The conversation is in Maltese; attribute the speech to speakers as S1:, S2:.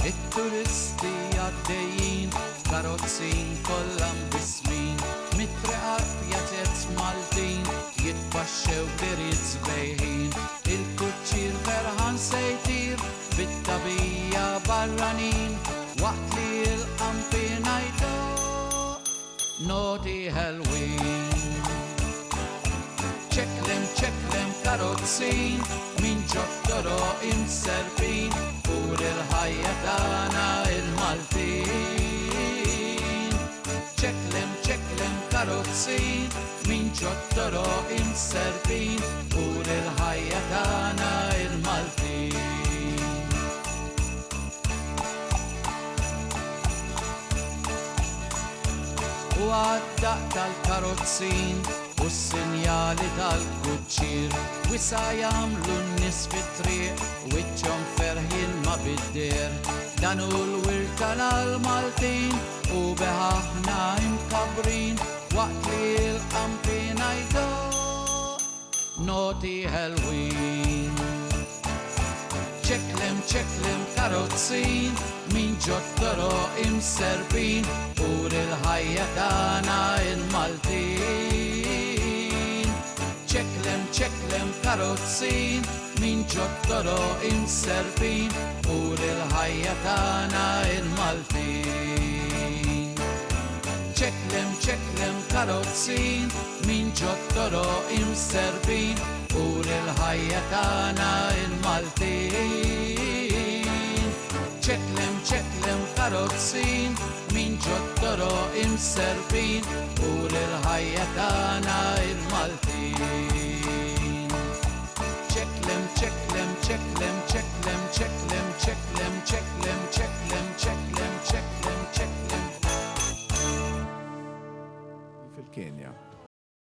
S1: it-turisti għaddejjin, karozzin kollha mbismin, mit-treqat pjaċezz Maltin, jitbaxxew biriet sbejħin, il-kuċċier ferħan se jtir, bit-tabija barranin, waqt li l-qampi ngħidu Naughty Halloween. ċeklem karozzin, min ġottoro imserbin, pur il-ħajja tagħna il-Maltin. ċeklem karozzin, min ġottoro imserbin, pur il-ħajja tagħna il-Maltin. U għaddaq tal-karozzin u s-sinjali tal-kuċċier, wisa jagħmlu n-nies fit-triq wiċċhom ferħin ma bid-der. Dan hu l-wirt tal-Maltin u beħaħna imkabrin waqt li l-qampi ngħidu Naughty Halloween. ċeklem karozzin, min ġottoro imserbin, pur il-ħajja tagħna il-Maltin. ċeklem karozzin, min ġottoro imserbin, pur il-ħajja tagħna il-Maltin. ċeklem karozzin, min ġottoro imserbin, pur il-ħajja tagħna il-Maltin. ċeklem karozzin, min ġottoro imserbin, pur il-ħajja tagħna il-Maltin. ċeklem
S2: fil-Kenja.